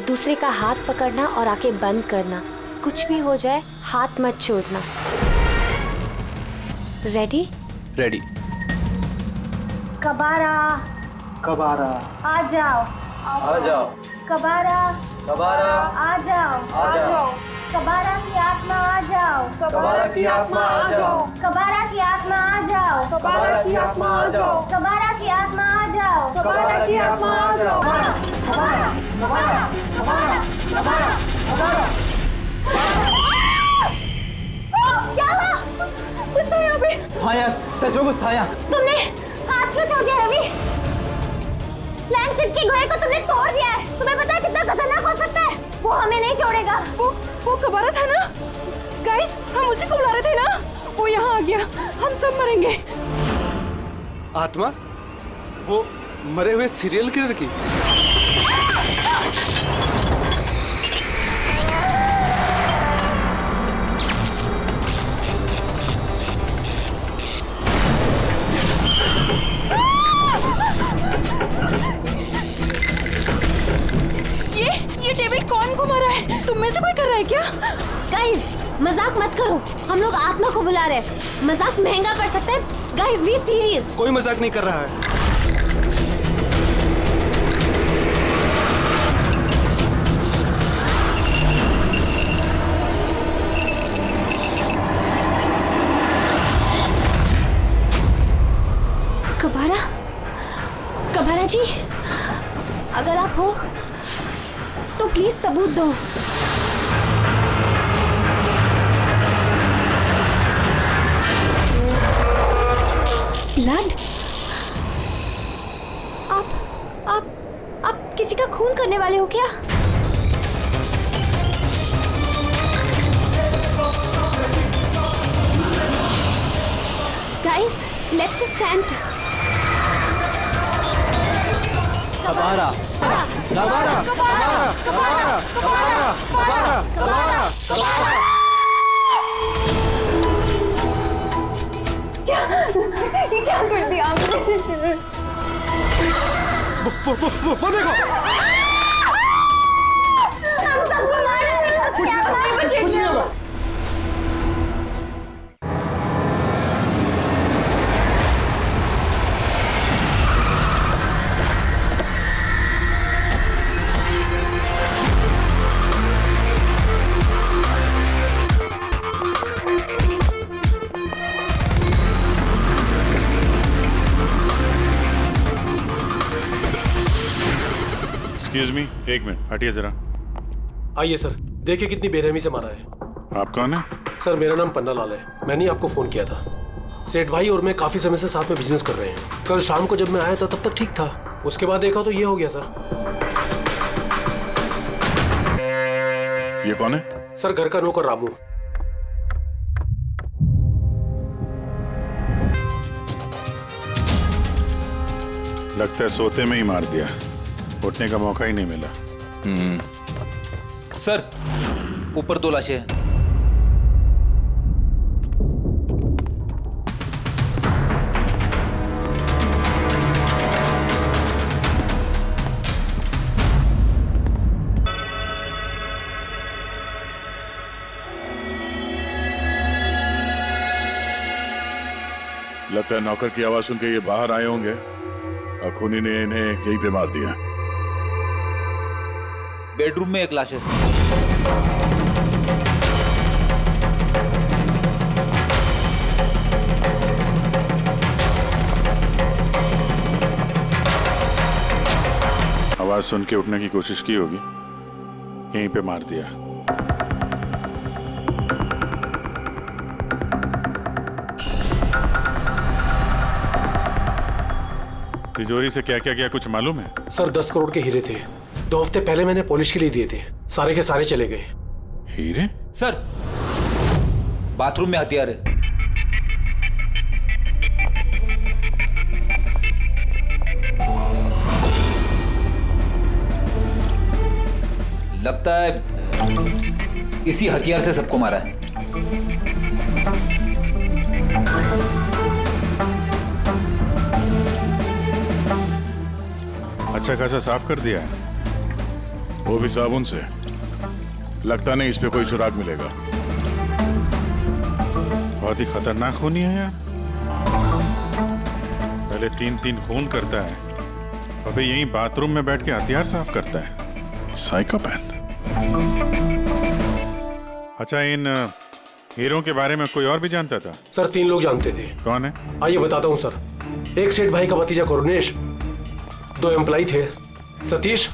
दूसरे का हाथ पकड़ना और आंखें बंद करना, कुछ भी हो जाए हाथ मत छोड़ना। रेडी? रेडी। कबारा कबारा आ जाओ, आ जाओ। कबारा कबारा आ जाओ, आ जाओ। कबारा की आत्मा आ जाओ, कबारा की आत्मा आ जाओ। कबारा की आत्मा आ जाओ, कबारा की आत्मा आ जाओ। कबारा की आत्मा आ जाओ, कबारा की आत्मा आ जाओ। क्या हुआ? कुछ तो यहाँ पे। हाँ यार, सच में कुछ था यहाँ। तुमने हाथ क्यों छोड़ दिया रवि? प्लानशिप की गोए को तुमने तोड़ दिया है। तुम्हें पता है कितना खतरनाक हो सकता है? वो हमें नहीं छोड़ेगा। वो कबारा था ना? गाइस, हम उसी को बुला रहे थे ना? वो यहाँ आ गया, हम सब मरेंगे। आत्मा? वो मरे हुए सीरियल किलर की? ये टेबल कौन घुमा रहा है? तुम में से कोई कर रहा है क्या? गाइस, मजाक मत करो। हम लोग आत्मा को बुला रहे हैं। मजाक महंगा पड़ सकता है। Guys, be serious. कोई मजाक नहीं कर रहा है। कबारा, कबारा जी, अगर आप हो तो प्लीज सबूत दो। ब्लड? आप किसी का खून करने वाले हो क्या? Guys, let's just chant. कबारा कबारा कबारा कबारा कबारा कबारा कबारा कबारा। ये क्या कर दिया आपने? वो देखो। हम सबको मार रहे हैं। क्या बच्चे? कुछ नहीं होगा। एक्सक्यूज मी, एक मिनट हटिए जरा। आइए सर, देखिए कितनी बेरहमी से मारा है। आप कौन है? सर, मेरा नाम पन्ना लाल है। मैंने ही आपको फोन किया था। सेठ भाई और मैं काफी समय से साथ में बिजनेस कर रहे हैं। कल शाम को जब मैं आया था तब तक ठीक था। उसके बाद देखा तो ये हो गया सर। ये कौन है? सर, घर का नौकर रामू। लगता है सोते में ही मार दिया, उठने का मौका ही नहीं मिला। सर, ऊपर 2 लाशें हैं। लगता है नौकर की आवाज सुन के ये बाहर आए होंगे और खूनी ने इन्हें यहीं पे मार दिया। बेडरूम में 1 लाश है। आवाज सुन के उठने की कोशिश की होगी, यहीं पे मार दिया। तिजोरी से क्या क्या किया कुछ मालूम है? सर, 10 करोड़ के हीरे थे। 2 हफ्ते पहले मैंने पॉलिश के लिए दिए थे। सारे के सारे चले गए। हीरे? सर, बाथरूम में हथियार है। लगता है इसी हथियार से सबको मारा है। अच्छा खासा साफ कर दिया है। वो भी साबुन से। लगता नहीं इस पे कोई सुराग मिलेगा। बहुत ही खतरनाक खूनी है यार। पहले 3-3 खून करता है, अबे यहीं बाथरूम में बैठ के हथियार साफ करता है। साइकोपैथ। अच्छा, इन हीरो के बारे में कोई और भी जानता था? सर 3 लोग जानते थे। कौन है? आइए बताता हूँ सर। एक सेठ भाई का भतीजा करुणेश, 2 एम्प्लॉय थे, सतीश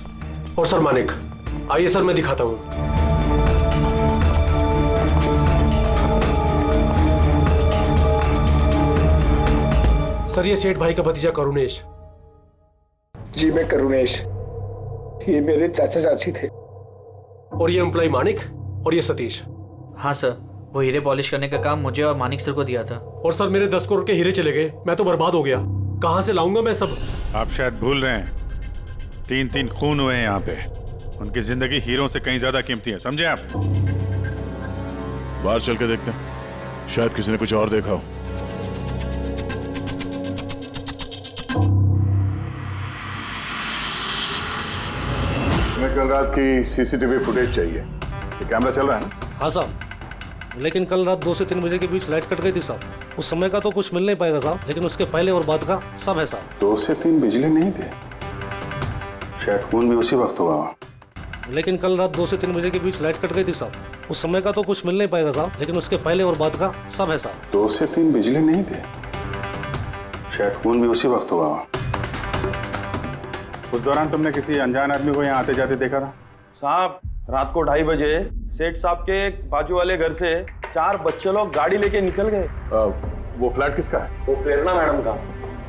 और सर मानिक। आइए सर मैं दिखाता हूँ। सर ये सेठ भाई का भतीजा करुणेश। जी मैं करुणेश, ये मेरे चाचा चाची थे। और ये एम्प्लॉय मानिक और ये सतीश। हाँ सर, वो हीरे पॉलिश करने का काम मुझे और मानिक सर को दिया था। और सर मेरे 10 करोड़ के हीरे चले गए, मैं तो बर्बाद हो गया। कहाँ से लाऊंगा मैं सब? आप शायद भूल रहे हैं, 3-3 खून हुए हैं यहाँ पे। उनकी जिंदगी हीरो से कहीं ज्यादा कीमती है, समझे आप? बाहर चल के देखते हैं, शायद किसी ने कुछ और देखा हो। हमें कल रात की सीसीटीवी फुटेज चाहिए। ये कैमरा चल रहा है ना? हाँ साहब, लेकिन कल रात 2 से 3 बजे के बीच लाइट कट गई थी साहब। उस समय का तो कुछ मिल नहीं पाएगा साहब, लेकिन उसके पहले और बाद का सब है साहब। 2 से 3 बिजली नहीं थे, शायद खून भी उसी वक्त हुआ। लेकिन कल रात 2 से 3 बजे के बीच लाइट कट गई थी साहब। उस समय का तो कुछ मिल नहीं पाएगा साहब, लेकिन उसके पहले और बाद का सब है साहब। 2 से 3 बिजली नहीं थे, शायद खून भी उसी वक्त हुआ। उस दौरान तुमने किसी अनजान आदमी को यहाँ आते जाते देखा था? साहब रात को 2:30 बजे सेठ साहब के बाजू वाले घर से 4 बच्चे लोग गाड़ी लेके निकल गए। वो फ्लैट किसका है? वो प्रेरणा मैडम का।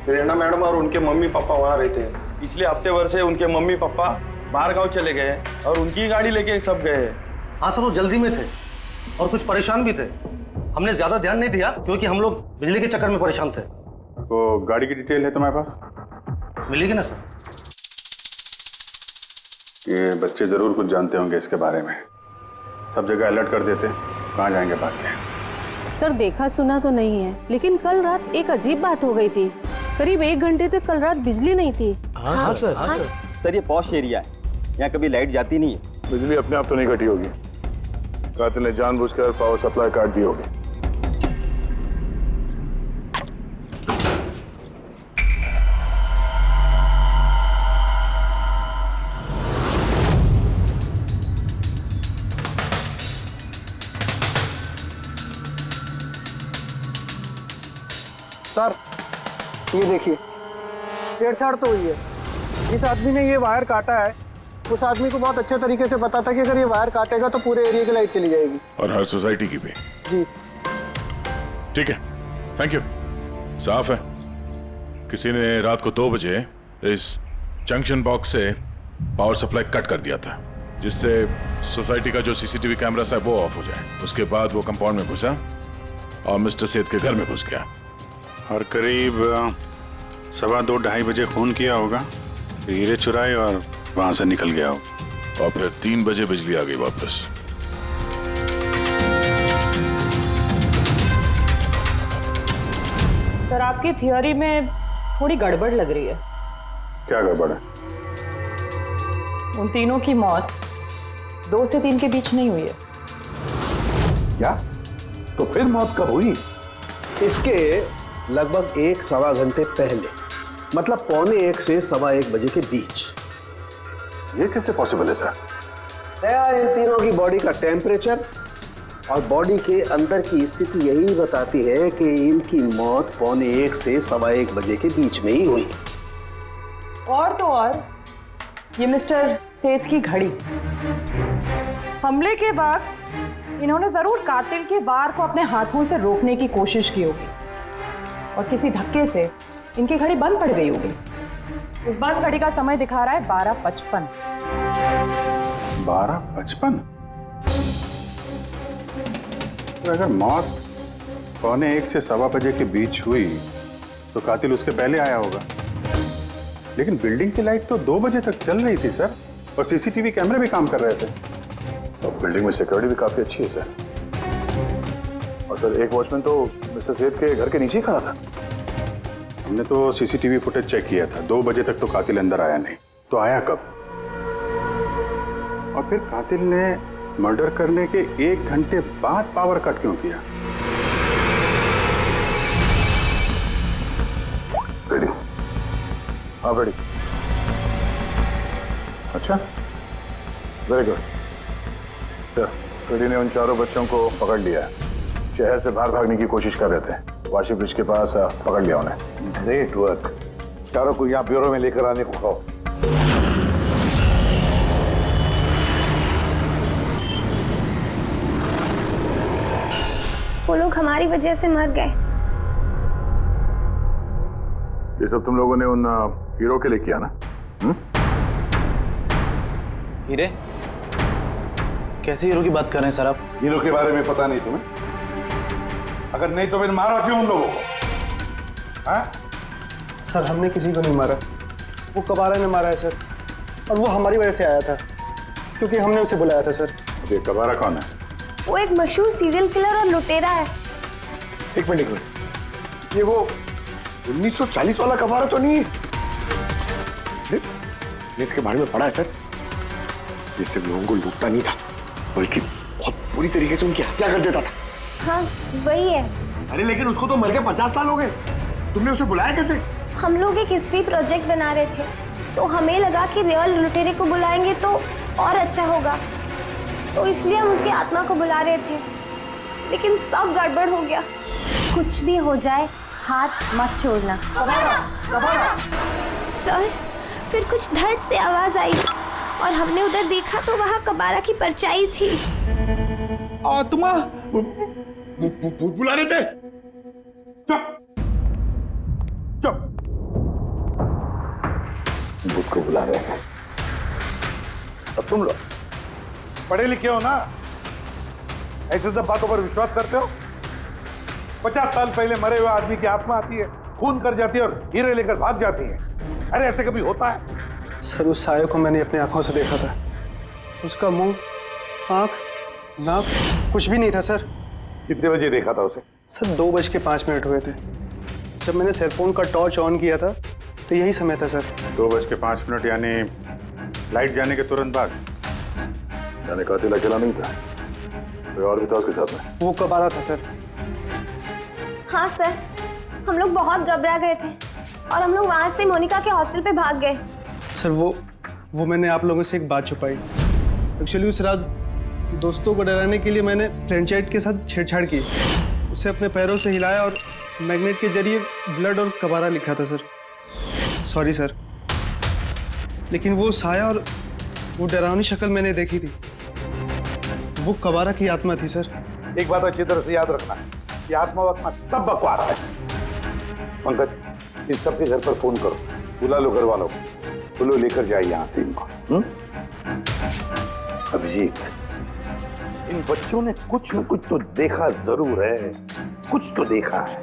प्रेरणा मैडम और उनके मम्मी पापा वहाँ रहते हैं। पिछले हफ्ते भर से उनके मम्मी पापा बाहर गाँव चले गए और उनकी गाड़ी लेके सब गए। हाँ सर, वो जल्दी में थे और कुछ परेशान भी थे। हमने ज्यादा ध्यान नहीं दिया क्योंकि हम लोग बिजली के चक्कर में परेशान थे। वो गाड़ी की डिटेल है तुम्हारे पास? मिलेगी ना सर? ये बच्चे जरूर कुछ जानते होंगे इसके बारे में। सब जगह अलर्ट कर देते, कहाँ जाएंगे भाग के। सर देखा सुना तो नहीं है, लेकिन कल रात एक अजीब बात हो गई थी। करीब 1 घंटे तक कल रात बिजली नहीं थी। हाँ सर। सर ये पॉश एरिया है, यहाँ कभी लाइट जाती नहीं है। बिजली अपने आप तो नहीं कटी होगी, कातिल ने जानबूझकर पावर सप्लाई काट दी होगी। सर ये देखिए, छेड़छाड़ तो हुई है। जिस आदमी ने ये वायर काटा है उस आदमी को बहुत अच्छे तरीके से पता था कि अगर ये वायर काटेगा तो पूरे एरिया की लाइट चली जाएगी। और हर सोसाइटी की भी। जी ठीक है, थैंक यू। साफ है, किसी ने रात को 2 बजे इस जंक्शन बॉक्स से पावर सप्लाई कट कर दिया था, जिससे सोसाइटी का जो सीसीटीवी कैमरा है वो ऑफ हो जाए। उसके बाद वो कंपाउंड में घुसा और मिस्टर सेठ के घर में घुस गया। और करीब 2:15-2:30 बजे खून किया होगा, हीरे चुराए और वहां से निकल गया होगा। और फिर 3 बजे बिजली आ गई वापस। सर आपकी थियोरी में थोड़ी गड़बड़ लग रही है। क्या गड़बड़ है? उन तीनों की मौत 2 से 3 के बीच नहीं हुई है। क्या? तो फिर मौत कब हुई? इसके लगभग 1-1.25 घंटे पहले, मतलब 1:45 से 1:15 बजे के बीच। ये कैसे पॉसिबल है सर? इन तीनों की बॉडी का टेम्परेचर और बॉडी के अंदर की स्थिति यही बताती है कि इनकी मौत 1:45 से 1:15 बजे के बीच में ही हुई। और तो और ये मिस्टर सेठ की घड़ी। हमले के बाद इन्होंने जरूर कातिल के वार को अपने हाथों से रोकने की कोशिश की होगी और किसी धक्के से इनकी घड़ी बंद पड़ गई होगी। इस बंद घड़ी का समय दिखा रहा है 12:55। 12:55? तो अगर मौत 1:45 से 1:15 बजे के बीच हुई तो कातिल उसके पहले आया होगा। लेकिन बिल्डिंग की लाइट तो 2 बजे तक चल रही थी सर, और सीसीटीवी कैमरे भी काम कर रहे थे। और बिल्डिंग में सिक्योरिटी भी काफी अच्छी है सर। और सर एक वॉचमैन तो मिस्टर सेठ के घर के नीचे ही खड़ा था। हमने तो सीसीटीवी फुटेज चेक किया था, 2 बजे तक तो कातिल अंदर आया नहीं। तो आया कब? फिर कातिल ने मर्डर करने के 1 घंटे बाद पावर कट क्यों किया? रेडी? हाँ रेडी। अच्छा, वेरी गुड। रेडी ने उन चारों बच्चों को पकड़ लिया है। शहर से बाहर भागने की कोशिश कर रहे थे। वाशी ब्रिज के पास पकड़ लिया उन्हें। Great work. चारों को यहाँ ब्यूरो में लेकर आने को कहो। वो लोग हमारी वजह से मर गए। ये सब तुम लोगों ने उन हीरो के लिए किया ना? हीरे? कैसे हीरो की बात कर रहे हैं सर आप? हीरो के बारे में पता नहीं तुम्हें? अगर नहीं तो फिर मारा क्यों उन लोगों को? हाँ? सर हमने किसी को नहीं मारा, वो कबारा ने मारा है सर, और वो हमारी वजह से आया था क्योंकि हमने उसे बुलाया था सर। ये कबारा कौन है? वो एक मशहूर सीरियल किलर और लुटेरा है। एक मिनट, ये वो 1940 वाला कबारा तो नहीं है? इसके बारे में पढ़ा है सर। ये सिर्फ लोगों को लूटता नहीं था, बल्कि बहुत बुरी तरीके से उनकी हत्या कर देता था। हाँ वही है। अरे लेकिन उसको तो मर के 50 साल हो गए। तुमने उसे बुलाया कैसे? हम लोग एक हिस्ट्री प्रोजेक्ट बना रहे थे, तो हमें लगा कि रियल लुटेरे को बुलाएंगे तो और अच्छा होगा, तो इसलिए हम उसकी आत्मा को बुला रहे थे, लेकिन सब गड़बड़ हो गया। कुछ भी हो जाए हाथ मत छोड़ना। सर फिर कुछ धड़ से आवाज आई और हमने उधर देखा तो वहाँ कबारा की परछाई थी। आत्मा बुला रहे थे? चुप चुप। बुद्ध को बुला रहे थे। अब तुम लोग पढ़े लिखे हो ना, ऐसे सब बातों पर विश्वास करते हो? 50 साल पहले मरे हुए आदमी की आत्मा आती है, खून कर जाती है और हीरे लेकर भाग जाती है। अरे ऐसे कभी होता है? सर उस साये को मैंने अपनी आंखों से देखा था। उसका मुंह, आंख, नाक कुछ भी नहीं था सर। कितने बजे देखा था उसे? सर 2:05 हुए थे। जब मैंने सेलफोन का टॉर्च ऑन किया था तो यही समय था सर। 2:05 यानी लाइट जाने के तुरंत बाद? यानी कातिल अकेला नहीं था, कोई और भी था उसके साथ में? वो कबारा था सर। हाँ सर, हम लोग बहुत घबरा गए थे और हम लोग वहाँ से मोनिका के हॉस्टल पे भाग गए। सर वो मैंने आप लोगों से एक बात छुपाई। एक्चुअली उस रात दोस्तों को डराने के लिए मैंने फ्रेंचाइट के साथ छेड़छाड़ की। उसे अपने पैरों से हिलाया और मैग्नेट के जरिए ब्लड और कबारा लिखा था सर। सॉरी सर, लेकिन वो साया और वो डरावनी शक्ल मैंने देखी थी, वो कबारा की आत्मा थी सर। एक बात अच्छी तरह से याद रखना है, ये आत्मा वात्मा सब बकवास है। पंकज, इन सबके घर पर फोन करो, बुला लो घर वालों को, बोलो लेकर जाए यहाँ से इनको। अभिजीत, इन बच्चों ने कुछ न कुछ तो देखा जरूर है, कुछ तो देखा है,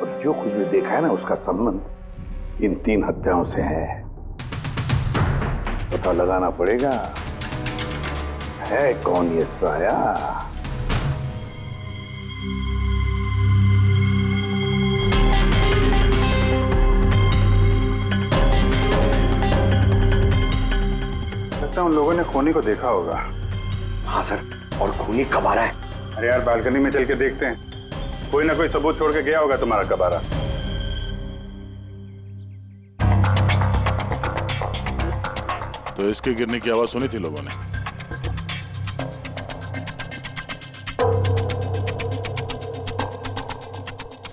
और जो कुछ भी देखा है ना उसका संबंध इन 3 हत्याओं से है। पता लगाना पड़ेगा है कौन ये साया। लगता है उन लोगों ने खूनी को देखा होगा। हाँ सर, और खूनी कबारा है। अरे यार बालकनी में चल के देखते हैं, कोई ना कोई सबूत छोड़ के गया होगा तुम्हारा कबारा। तो इसके गिरने की आवाज सुनी थी लोगों ने?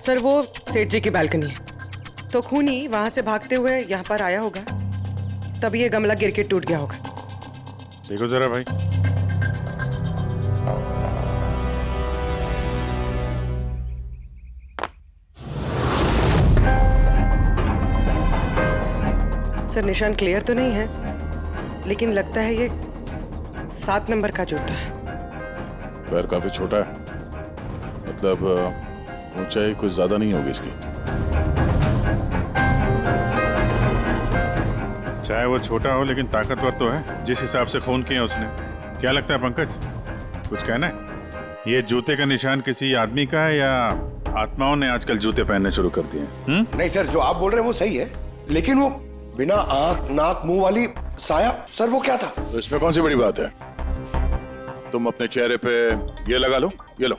सर वो सेठ जी की बालकनी है, तो खूनी वहां से भागते हुए यहाँ पर आया होगा, तभी ये गमला गिर के टूट गया होगा। देखो जरा भाई। सर निशान क्लियर तो नहीं है, लेकिन लगता है ये 7 नंबर का जूता है। पैर काफी छोटा है, मतलब ऊंचाई कुछ ज्यादा नहीं होगी इसकी। चाहे वो छोटा हो लेकिन ताकतवर तो है, जिस हिसाब से खून किया उसने। क्या लगता है पंकज, कुछ कहना है? ये जूते का निशान किसी आदमी का है या आत्माओं ने आजकल जूते पहनने शुरू कर दिए हैं? नहीं सर, जो आप बोल रहे हैं वो सही है, लेकिन वो बिना आंख नाक मुंह वाली साया, सर वो क्या था? तो इसमें कौन सी बड़ी बात है? तुम अपने चेहरे पे ये लगा लो, ये लो।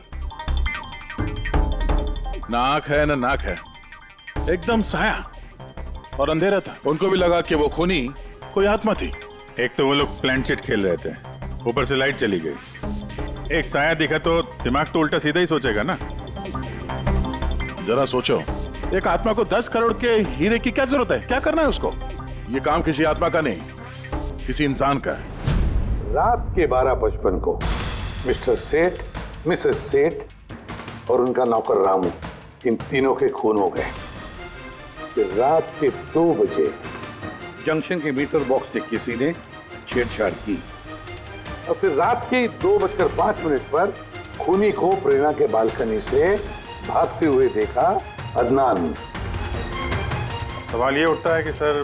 ना आंख है ना नाक है, एकदम साया और अंधेरा था। उनको भी लगा कि वो खूनी कोई आत्मा थी। एक तो वो लोग प्लेनचेट खेल रहे थे, ऊपर से लाइट चली गई। एक साया दिखा तो दिमाग तो उल्टा सीधा ही सोचेगा ना। जरा सोचो, एक आत्मा को 10 करोड़ के हीरे की क्या जरूरत है? क्या करना है उसको? ये काम किसी आत्मा का नहीं, किसी इंसान का है। रात के 12:55 को मिस्टर सेठ, मिसेस सेठ और उनका नौकर रामू, इन तीनों के खून हो गए। फिर रात के 2 बजे जंक्शन के मीटर बॉक्स से किसी ने छेड़छाड़ की और फिर रात के 2:05 पर खूनी को प्रेरणा के बालकनी से भागते हुए देखा अदनान। सवाल ये उठता है कि सर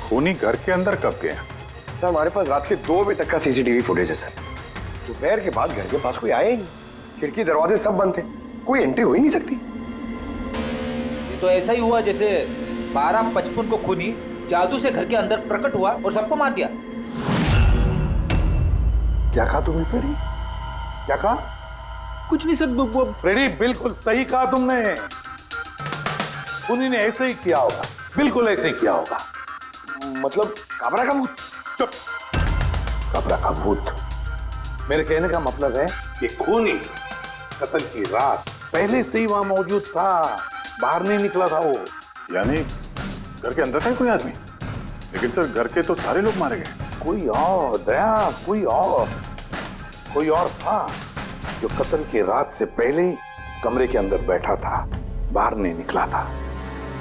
खूनी घर के अंदर कब गए? सर हमारे पास रात के 2 बजे तक का सीसीटीवी फुटेज है सर। दोपहर के बाद घर के पास कोई आया ही नहीं, खिड़की दरवाजे सब बंद थे, कोई एंट्री हो ही नहीं सकती। ये तो ऐसा ही हुआ जैसे 12:55 को खूनी जादू से घर के अंदर प्रकट हुआ और सबको मार दिया। क्या कहा तुमने फ्रेडी? क्या कहा? कुछ नहीं सर। फ्रेडी बिल्कुल सही कहा तुमने। खूनी ने ऐसे ही किया होगा, बिल्कुल ऐसे ही किया होगा। मतलब काबरा का भूत? चुप। काबरा का भूत? मेरे कहने का मतलब है कि खूनी कत्ल की रात पहले से ही वहां मौजूद था, बाहर नहीं निकला था वो। यानी घर के अंदर था कोई आदमी? लेकिन सर घर के तो सारे लोग मारे गए। कोई और दया, कोई और था जो कत्ल की रात से पहले ही कमरे के अंदर बैठा था, बाहर नहीं निकला था।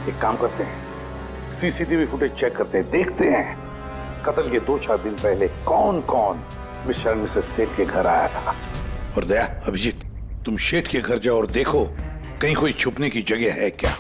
एक काम करते हैं, सीसीटीवी फुटेज चेक करते हैं, देखते हैं कत्ल के 2-4 दिन पहले कौन कौन मिस्टर मिसेस सेठ के घर आया था। और दया, अभिजीत, तुम शेठ के घर जाओ और देखो कहीं कोई छुपने की जगह है क्या।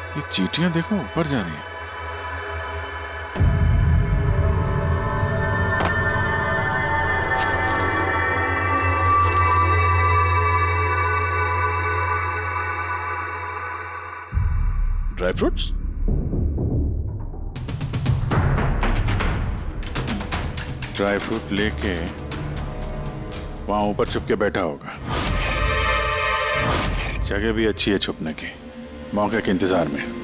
ये चींटियां देखो ऊपर जा रही हैं। Dry fruits? ड्राई फ्रूट लेके वहां ऊपर छुप के बैठा होगा। जगह भी अच्छी है छुपने की, मौके के इंतजार में।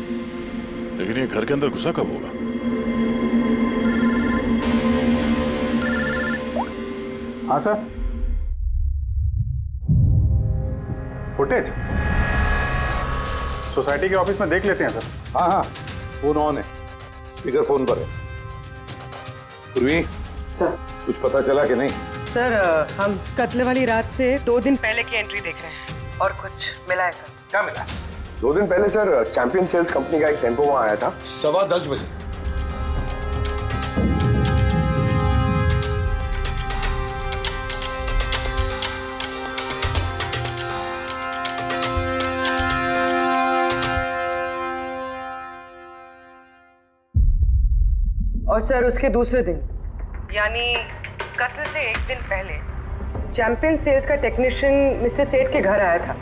लेकिन ये घर के अंदर घुसा कब होगा? हाँ सर, फुटेज सोसाइटी के ऑफिस में देख लेते हैं सर। हाँ हाँ, फोन ऑन है, स्पीकर फोन पर है। पूर्वी सर, कुछ पता चला कि नहीं? सर हम कत्ल वाली रात से 2 दिन पहले की एंट्री देख रहे हैं और कुछ मिला है सर। क्या मिला? 2 दिन पहले सर चैंपियन सेल्स कंपनी का एक टेम्पो वहां आया था 10:15 बजे। और सर उसके दूसरे दिन यानी कत्ल से 1 दिन पहले चैंपियन सेल्स का टेक्नीशियन मिस्टर सेठ के घर आया था।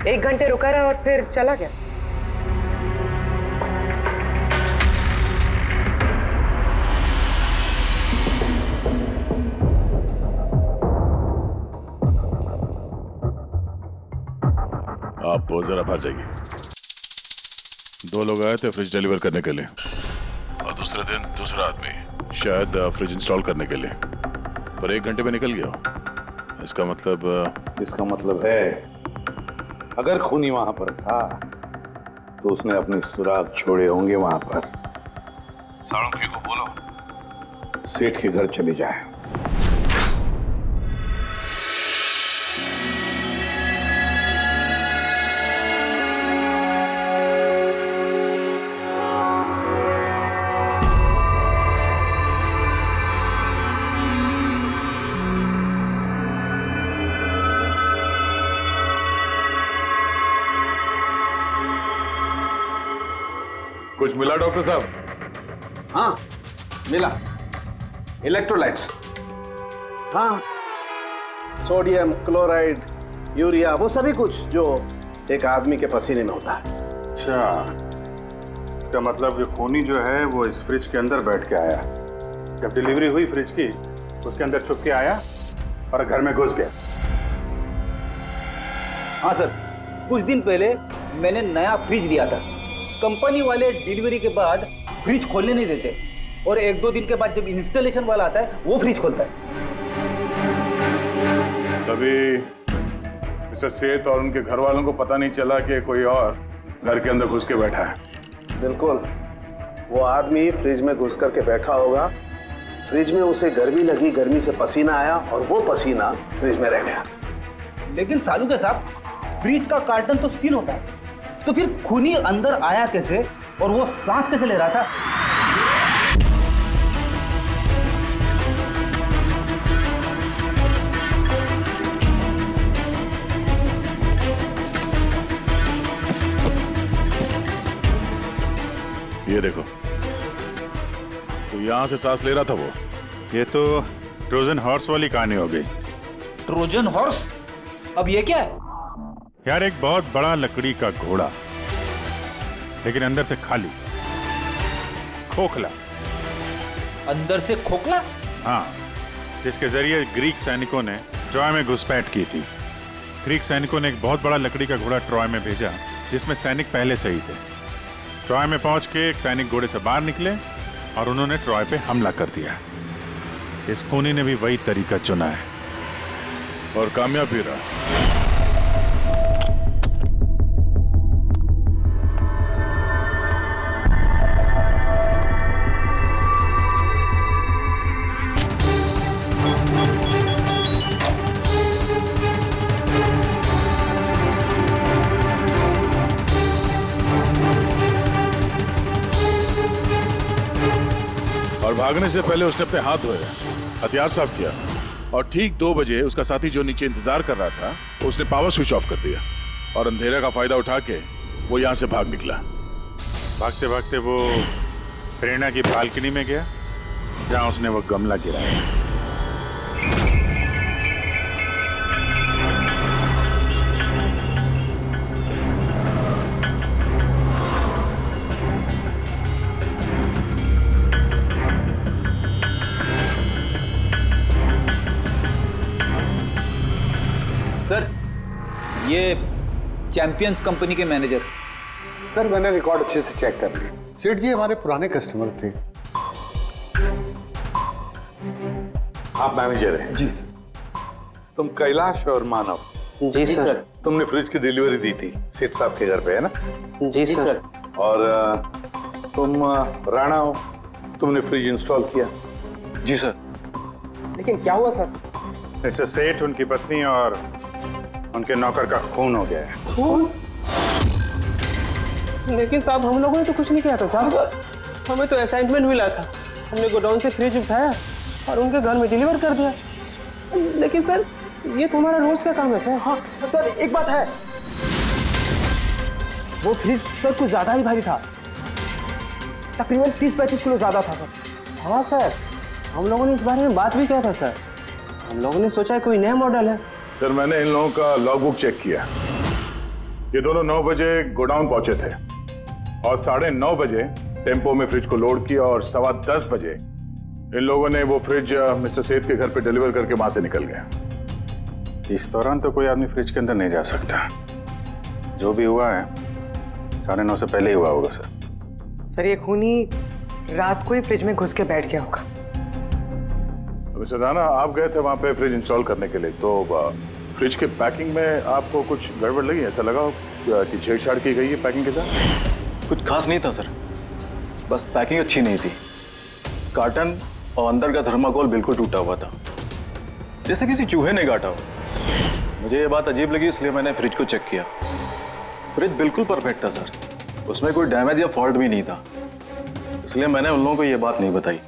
1 घंटे रुका रहा और फिर चला गया। आप जरा बाहर जाइए। 2 लोग आए थे फ्रिज डिलीवर करने के लिए और दूसरे दिन दूसरा आदमी शायद फ्रिज इंस्टॉल करने के लिए, पर 1 घंटे में निकल गया। इसका मतलब है अगर खूनी वहां पर था तो उसने अपने सुराग छोड़े होंगे वहां पर। साळुंखे को बोलो सेठ के घर चले जाए। कुछ मिला डॉक्टर साहब? हाँ मिला, इलेक्ट्रोलाइट्स। हाँ, सोडियम क्लोराइड, यूरिया, वो सभी कुछ जो एक आदमी के पसीने में होता है। अच्छा, इसका मतलब ये खूनी जो है वो इस फ्रिज के अंदर बैठ के आया। जब डिलीवरी हुई फ्रिज की, उसके अंदर छुप के आया और घर में घुस गया। हाँ सर, कुछ दिन पहले मैंने नया फ्रिज लिया था। कंपनी वाले डिलीवरी के बाद फ्रिज खोलने नहीं देते और 1-2 दिन के बाद जब इंस्टॉलेशन वाला आता है वो फ्रिज खोलता है। तभी मिस्टर सेठ और उनके घर वालों को पता नहीं चला कि कोई और घर के अंदर घुस के बैठा है। बिल्कुल, वो आदमी फ्रिज में घुस करके बैठा होगा। फ्रिज में उसे गर्मी लगी, गर्मी से पसीना आया और वो पसीना फ्रिज में रह गया। लेकिन सालू साहब, फ्रिज का कार्टन तो सील होता है, तो फिर खूनी अंदर आया कैसे और वो सांस कैसे ले रहा था? ये देखो, तो यहां से सांस ले रहा था वो। ये तो ट्रोजन हॉर्स वाली कहानी हो गई। Trojan horse? अब ये क्या है? यार, एक बहुत बड़ा लकड़ी का घोड़ा, लेकिन अंदर से खाली, खोखला। अंदर से खोखला? हाँ, जिसके जरिए ग्रीक सैनिकों ने ट्रॉय में घुसपैठ की थी। ग्रीक सैनिकों ने एक बहुत बड़ा लकड़ी का घोड़ा ट्रॉय में भेजा, जिसमें सैनिक पहले से ही थे। ट्रॉय में पहुंच के एक सैनिक घोड़े से बाहर निकले और उन्होंने ट्रॉय पे हमला कर दिया। इस खूनी ने भी वही तरीका चुना है और कामयाब भी रहा। और भागने से पहले उसने अपने हाथ धोए, हथियार साफ किया और ठीक 2 बजे उसका साथी जो नीचे इंतजार कर रहा था, उसने पावर स्विच ऑफ कर दिया और अंधेरे का फायदा उठा के वो यहाँ से भाग निकला। भागते भागते वो प्रेरणा की बालकनी में गया, जहाँ उसने वो गमला गिराया। सर, ये चैंपियंस कंपनी के मैनेजर। सर, मैंने रिकॉर्ड अच्छे से चेक कर लिया। सेठ जी हमारे पुराने कस्टमर थे। आप मैनेजर हैं? जी सर। तुम कैलाश और मानव? जी सर। तुमने फ्रिज की डिलीवरी दी थी सेठ साहब के घर पे, है ना? जी सर। और तुम राणा हो, तुमने फ्रिज इंस्टॉल किया? जी सर। लेकिन क्या हुआ सर? मिस्टर सेठ, उनकी पत्नी और उनके नौकर का खून हो गया है। खून? लेकिन साहब, हम लोगों ने तो कुछ नहीं किया था साहब। हमें तो असाइनमेंट मिला था, हमने गोडाउन से फ्रिज उठाया और उनके घर में डिलीवर कर दिया। लेकिन सर, ये तुम्हारा रोज का काम है सर। हाँ सर, एक बात है, वो फ्रिज सर कुछ ज्यादा ही भारी था, तकरीबन 30-35 किलो ज्यादा था सर। हाँ सर, हम लोगों ने इस बारे में बात भी किया था सर। हम लोगों ने सोचा कोई नया मॉडल है। सर, मैंने इन लोगों का लॉगबुक चेक किया। ये दोनों 9 बजे गोडाउन पहुंचे थे और 9:30 बजे टेम्पो में फ्रिज को लोड किया और 10:15 बजे इन लोगों ने वो फ्रिज मिस्टर सेठ के घर पे डिलीवर करके वहां से निकल गए। इस दौरान तो कोई आदमी फ्रिज के अंदर नहीं जा सकता। जो भी हुआ है 9:30 से पहले ही हुआ होगा सर। सर, ये खूनी रात को ही फ्रिज में घुस के बैठ गया होगा। मिस्टर राणा, आप गए थे वहां पे फ्रिज इंस्टॉल करने के लिए, तो फ्रिज के पैकिंग में आपको कुछ गड़बड़ लगी? ऐसा लगा हो कि छेड़छाड़ की गई है पैकिंग के साथ? कुछ खास नहीं था सर, बस पैकिंग अच्छी नहीं थी। कार्टन और अंदर का थर्माकोल बिल्कुल टूटा हुआ था, जैसे किसी चूहे ने काटा हो। मुझे ये बात अजीब लगी, इसलिए मैंने फ्रिज को चेक किया। फ्रिज बिल्कुल परफेक्ट था सर, उसमें कोई डैमेज या फॉल्ट भी नहीं था। इसलिए मैंने उन लोगों को ये बात नहीं बताई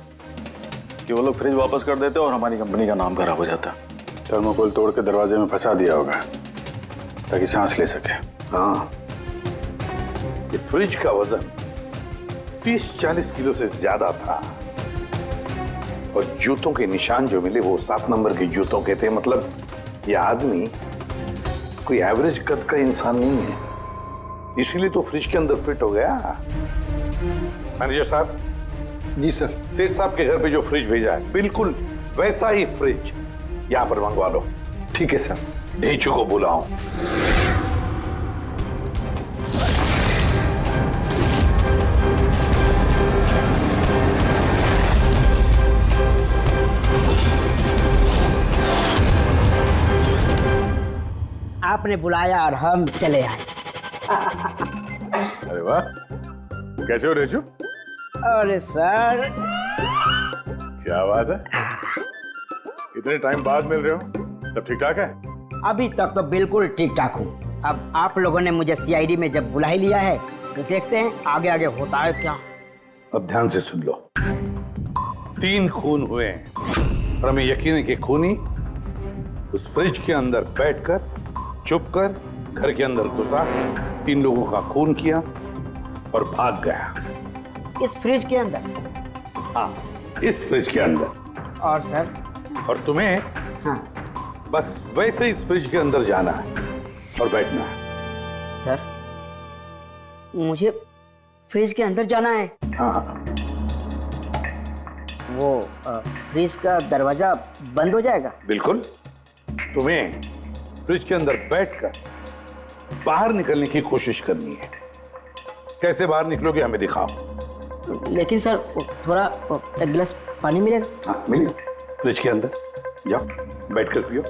कि वो लोग फ्रिज वापस कर देते और हमारी कंपनी का नाम खराब हो जाता। थर्मोकोल तोड़ के दरवाजे में फंसा दिया होगा ताकि सांस ले सके। हाँ, ये फ्रिज का वजन 30-40 किलो से ज्यादा था। और जूतों के निशान जो मिले वो 7 नंबर के जूतों के थे। मतलब ये आदमी कोई एवरेज कद का इंसान नहीं है, इसीलिए तो फ्रिज के अंदर फिट हो गया। मैनेजर साहब। जी सर। सेठ साहब के घर पे जो फ्रिज भेजा है बिल्कुल वैसा ही फ्रिज यहाँ पर मंगवा लो। ठीक है सर। ढेंचू को बुलाओ। आपने बुलाया और हम चले आए। अरे वाह, कैसे हो रेजू? अरे सर, क्या बात है, इतने टाइम बाद मिल रहे हो, सब ठीक ठाक है? अभी तक तो बिल्कुल ठीक ठाक हूँ। अब आप लोगों ने मुझे सीआईडी में जब बुला ही लिया है तो देखते हैं आगे आगे होता है क्या। अब ध्यान से सुन लो। 3 खून हुए हैं और हमें यकीन है कि खूनी उस फ्रिज के अंदर बैठकर चुपकर घर के अंदर घुसा, 3 लोगों का खून किया और भाग गया। इस फ्रिज के अंदर? हाँ, इस फ्रिज के अंदर। और सर? और तुम्हें हाँ, बस वैसे इस फ्रिज के अंदर जाना है और बैठना है। सर, मुझे फ्रिज के अंदर जाना है? हाँ। वो फ्रिज का दरवाजा बंद हो जाएगा? बिल्कुल। तुम्हें फ्रिज के अंदर बैठकर बाहर निकलने की कोशिश करनी है। कैसे बाहर निकलोगे हमें दिखाओ। लेकिन सर थोड़ा एक गिलास पानी मिलेगा? हाँ मिलेगा, फ्रिज के अंदर जाओ, बैठकर पियो।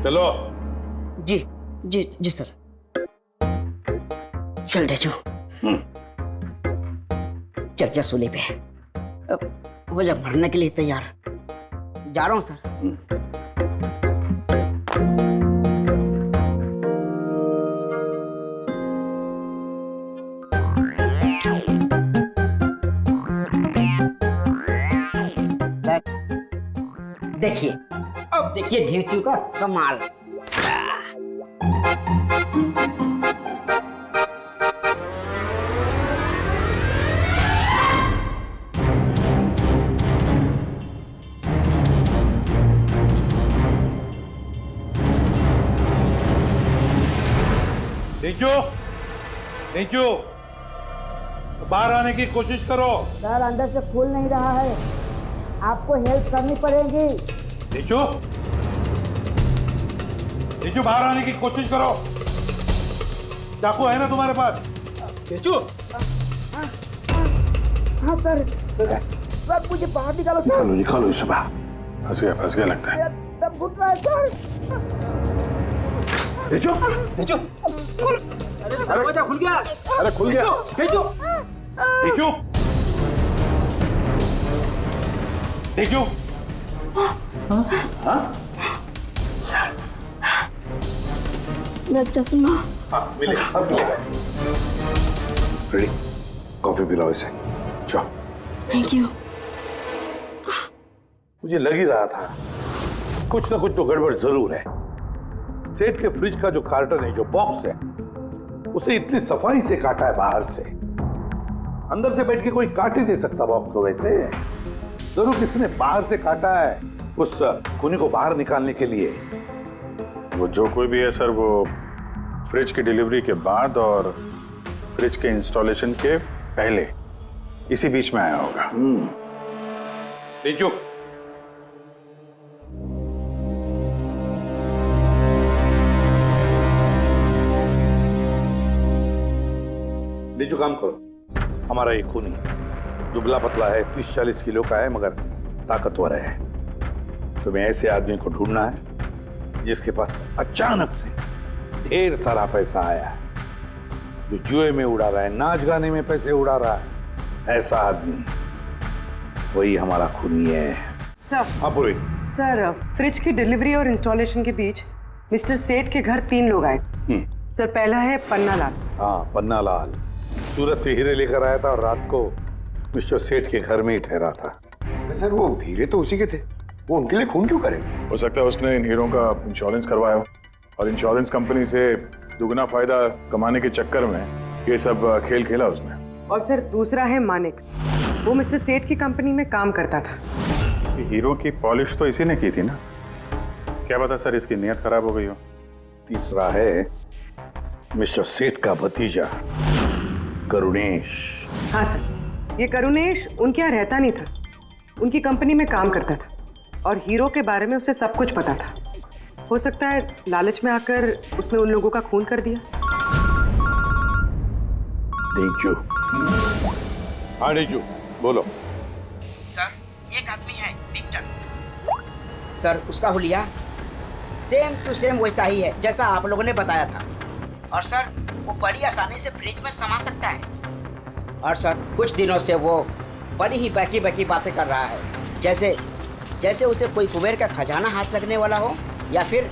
चलो। जी जी जी सर। चल ढेचू, चर्चा सूली पे अब हो जा मरने के लिए तैयार। जा रहा हूँ सर। देखिए, अब देखिए ढेचू का कमाल। नीचू, नीचू, बाहर आने की कोशिश करो। सर अंदर से खुल नहीं रहा है, आपको हेल्प करनी पड़ेगी। नीचू, नीचू बाहर आने की कोशिश करो। चाकू है ना तुम्हारे पास? नीचू। हाँ सर, सर मुझे बाहर निकालो। निकालो निकालो इसे बाहर। फंस गया लगता है। सब घुट रहा है सर। नीचू, नीचू। दरवाजा खुल गया। अरे खुल गया। नीचू, नीचू, नीचू। हाँ? मेरा चश्मा। हाँ मिले, सब मिलेगा। रेडी? कॉफी पिलाओ इसे। जाओ। Thank you. मुझे लग ही रहा था कुछ ना कुछ तो गड़बड़ जरूर है। सेठ के फ्रिज का जो कार्टन है, जो बॉक्स है, उसे इतनी सफाई से काटा है बाहर से। अंदर से बैठ के कोई काट ही नहीं सकता बॉक्स को वैसे। जरूर किसी ने बाहर से काटा है उस खूनी को बाहर निकालने के लिए। वो जो कोई भी है सर, वो फ्रिज की डिलीवरी के बाद और फ्रिज के इंस्टॉलेशन के पहले इसी बीच में आया होगा। नीचू, नीचू काम करो। हमारा ये खूनी दुबला पतला है, 30-40 किलो का है, मगर ताकतवर है। तुम्हें ऐसे आदमी को ढूंढना है जिसके पास अचानक से ढेर सारा पैसा आया है, जो जुए में उड़ा रहा है, नाच गाने में पैसे उड़ा रहा है। ऐसा आदमी, वही हमारा खूनी है। सर। हाँ पूरी। सर, फ्रिज की डिलीवरी और इंस्टॉलेशन के बीच मिस्टर सेठ के घर 3 लोग आए। सर, पहला है पन्ना लाल। हाँ, पन्ना लाल सूरत से हीरे लेकर आया था और रात को मिस्टर सेठ के घर में ही ठहरा था। सर वो हीरे तो उसी के थे, वो उनके लिए खून क्यों करे? हो सकता है उसने इन हीरों का इंश्योरेंस करवाया हो और इंश्योरेंस कंपनी से दुगना फायदा कमाने के चक्कर में ये सब खेल खेला उसने। और सर दूसरा है मानिक, वो मिस्टर सेठ की कंपनी में काम करता था। हीरो की पॉलिश तो इसी ने की थी ना, क्या पता सर इसकी नीयत खराब हो गई हो। तीसरा है मिस्टर सेठ का भतीजा करुणेश। हाँ सर, ये करुणेश उनके यहाँ रहता नहीं था, उनकी कंपनी में काम करता था और हीरो के बारे में उसे सब कुछ पता था। हो सकता है लालच में आकर उसने उन लोगों का खून कर दिया। डेंजू। हाँ डेंजू, बोलो। सर एक आदमी है विक्टर। सर उसका हुलिया सेम टू सेम वैसा ही है जैसा आप लोगों ने बताया था। और सर वो बड़ी आसानी से फ्रिज में समा सकता है। और सर कुछ दिनों से वो बड़ी ही बहकी बहकी बातें कर रहा है, जैसे उसे कोई कुबेर का खजाना हाथ लगने वाला हो या फिर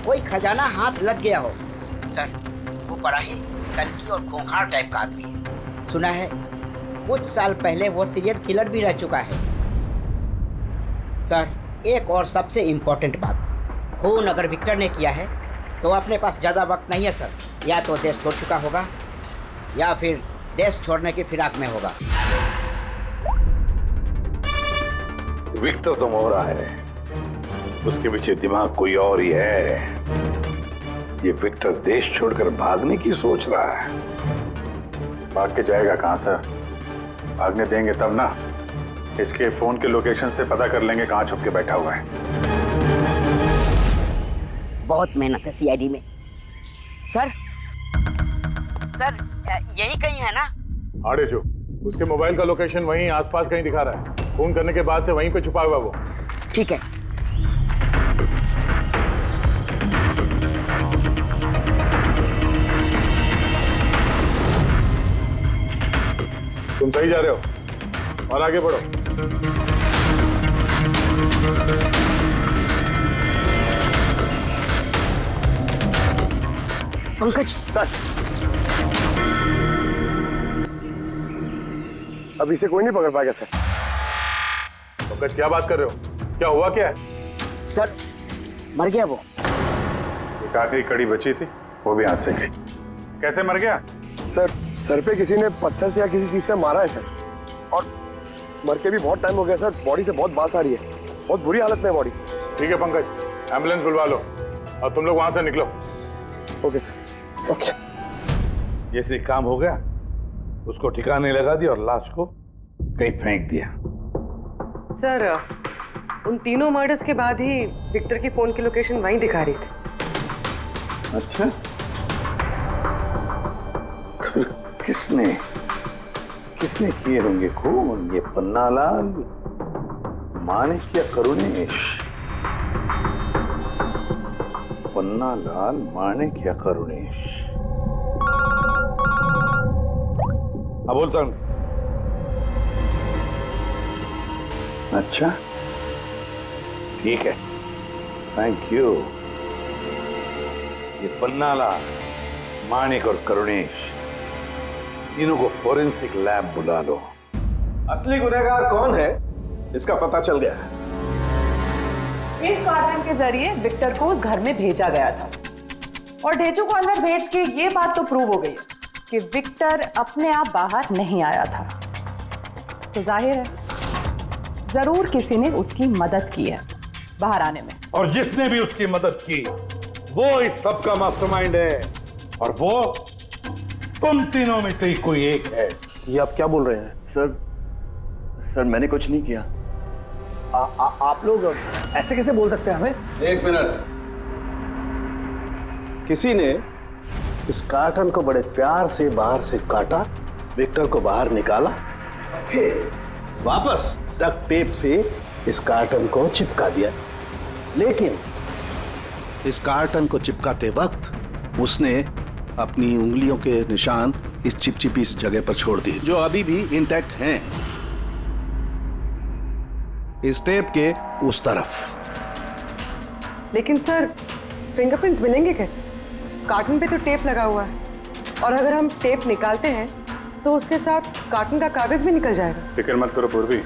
कोई खजाना हाथ लग गया हो। सर वो बड़ा ही सनकी और खूंखार टाइप का आदमी है। सुना है कुछ साल पहले वो सीरियल किलर भी रह चुका है। सर एक और सबसे इम्पोर्टेंट बात, खून अगर विक्टर ने किया है तो अपने पास ज़्यादा वक्त नहीं है सर। या तो देश छोड़ चुका होगा या फिर देश छोड़ने की फिराक में होगा। विक्टर तो मोहरा है, उसके पीछे दिमाग कोई और ही है। ये विक्टर देश छोड़कर भागने की सोच रहा है। भाग के जाएगा कहाँ सर, भागने देंगे तब ना। इसके फोन के लोकेशन से पता कर लेंगे कहाँ छुप के बैठा हुआ है। बहुत मेहनत है सीआईडी में। सर यही कहीं है ना? आड़े जो उसके मोबाइल का लोकेशन वहीं आसपास कहीं दिखा रहा है। फोन करने के बाद से वहीं पे छुपा हुआ वो। ठीक है। तुम सही जा रहे हो और आगे बढ़ो। पंकज सर अभी से कोई नहीं पकड़ पाएगा सर। पंकज क्या बात कर रहे हो, क्या हुआ क्या है? सर मर गया वो। एक आखिरी कड़ी बची थी, वो भी हाथ से गई। कैसे मर गया? सर पे किसी ने पत्थर से या किसी चीज से मारा है सर, और मर के भी बहुत टाइम हो गया सर। बॉडी से बहुत बास आ रही है, बहुत बुरी हालत में है बॉडी। ठीक है पंकज, एम्बुलेंस बुलवा लो और तुम लोग वहां से निकलो। Okay sir. ओके। जैसे काम हो गया उसको ठिकाने लगा दिया और लाश को कहीं फेंक दिया। सर उन तीनों मर्डर्स के बाद ही विक्टर की फोन की लोकेशन वहीं दिखा रही थी। अच्छा, किसने किए होंगे खून? ये पन्नालाल, मानिक या करुणेश? पन्नालाल, मानिक या करुणेश? हाँ बोलता हूँ। अच्छा ठीक है, थैंक यू। ये पन्नालाल, मानिक और करुणेश, तीनों को फोरेंसिक लैब बुला लो। असली गुनहगार कौन है इसका पता चल गया है। इस कार्टन के जरिए विक्टर को उस घर में भेजा गया था और ढेचू को अंदर भेज के ये बात तो प्रूव हो गई कि विक्टर अपने आप बाहर नहीं आया था। तो जाहिर है जरूर किसी ने उसकी मदद की है बाहर आने में। और जिसने भी उसकी मदद की वो इस सब का मास्टरमाइंड है, और वो तुम तीनों में से ही कोई एक है। ये आप क्या बोल रहे हैं? सर मैंने कुछ नहीं किया। आप लोग ऐसे कैसे बोल सकते हैं हमें? एक मिनट। किसी ने इस कार्टन को बड़े प्यार से बाहर से काटा, विक्टर को बाहर निकाला, फिर वापस डक्ट टेप से इस कार्टन को चिपका दिया। लेकिन इस कार्टन को चिपकाते वक्त उसने अपनी उंगलियों के निशान इस चिपचिपी जगह पर छोड़ दिए, जो अभी भी इंटैक्ट हैं, इस टेप के उस तरफ। लेकिन सर फिंगरप्रिंट्स मिलेंगे कैसे? कार्टन पे तो टेप लगा हुआ है, और अगर हम टेप निकालते हैं तो उसके साथ कार्टन का कागज भी निकल जाएगा। फिक्र मत करो पूर्वी,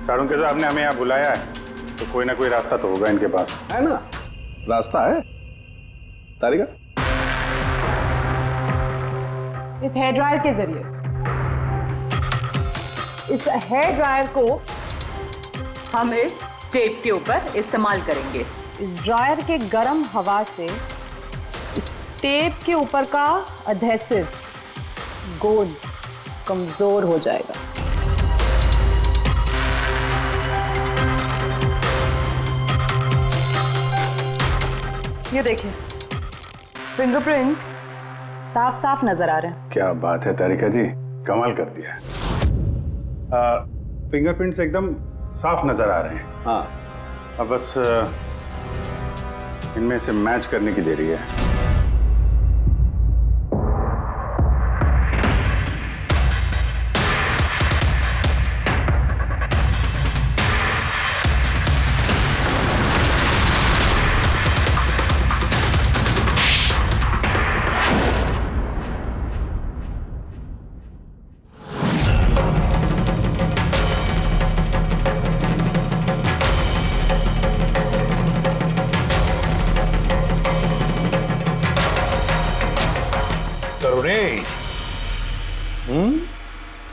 साड़ुंके साहब ने हमें यहाँ बुलाया है तो कोई ना कोई रास्ता तो होगा इनके पास। है ना, रास्ता है। तारिका इस हेयर ड्रायर के जरिए। इस हेयर ड्रायर को हम इस टेप के ऊपर इस्तेमाल करेंगे। इस ड्रायर के गर्म हवा से इस टेप के ऊपर का अधेसिव गोंद कमजोर हो जाएगा। ये देखिए, फिंगरप्रिंट्स साफ साफ नजर आ रहे हैं। क्या बात है तारिका जी, कमाल कर दिया। फिंगरप्रिंट्स एकदम साफ नजर आ रहे हैं। हाँ, अब बस इनमें से मैच करने की देरी है।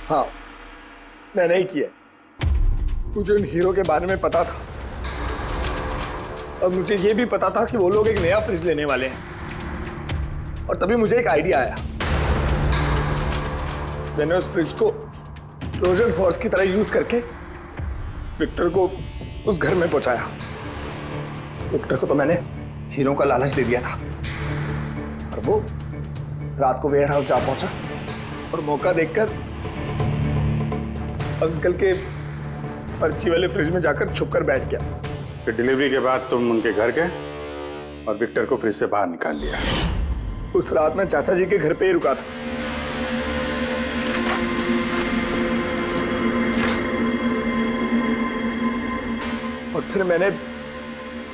हाँ, मैंने ही किया। मुझे उन हीरो के बारे में पता था और मुझे ये भी पता था कि वो लोग एक नया फ्रिज लेने वाले हैं। और तभी मुझे एक आइडिया आया। मैंने उस फ्रिज को ट्रोजन हॉर्स की तरह यूज करके विक्टर को उस घर में पहुंचाया। विक्टर को तो मैंने हीरो का लालच दे दिया था और वो रात को वेयर हाउस जा पहुंचा और मौका देखकर अंकल के पर्ची वाले फ्रिज में जाकर छुपकर बैठ गया। फिर डिलीवरी के बाद तुम उनके घर गए और विक्टर को फ्रिज से बाहर निकाल लिया। उस रात मैं चाचा जी के घर पे ही रुका था। और फिर मैंने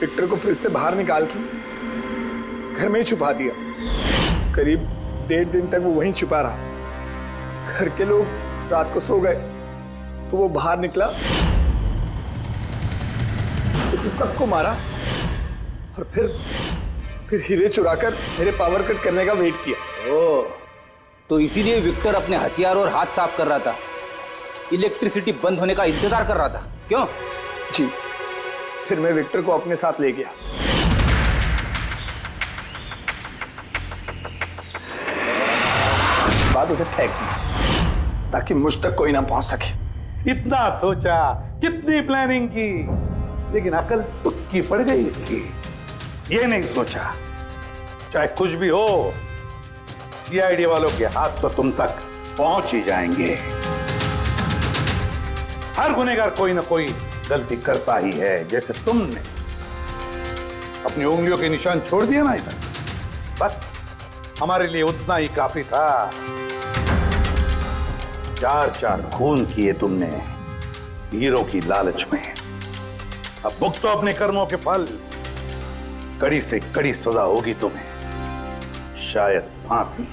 विक्टर को फ्रिज से बाहर निकाल के घर में ही छुपा दिया। करीब 1.5 दिन तक वो वहीं छुपा रहा। घर के लोग रात को सो गए तो वो बाहर निकला, उसने सबको मारा और फिर हीरे चुराकर मेरे पावर कट करने का वेट किया। ओह, तो इसीलिए विक्टर अपने हथियार और हाथ साफ कर रहा था, इलेक्ट्रिसिटी बंद होने का इंतजार कर रहा था, क्यों? जी, फिर मैं विक्टर को अपने साथ ले गया। बाद उसे फेंक दी ताकि मुझ तक कोई ना पहुंच सके। इतना सोचा, कितनी प्लानिंग की, लेकिन अकल तुक्की पड़ गई इसकी। ये नहीं सोचा चाहे कुछ भी हो, सीआईडी वालों के हाथ तो तुम तक पहुंच ही जाएंगे। हर गुनहगार कोई ना कोई गलती करता ही है। जैसे तुमने अपनी उंगलियों के निशान छोड़ दिया ना इधर, बस हमारे लिए उतना ही काफी था। 4 खून किए तुमने हीरो की लालच में। अब भुगतो अपने कर्मों के फल। कड़ी से कड़ी सजा होगी तुम्हें, शायद फांसी।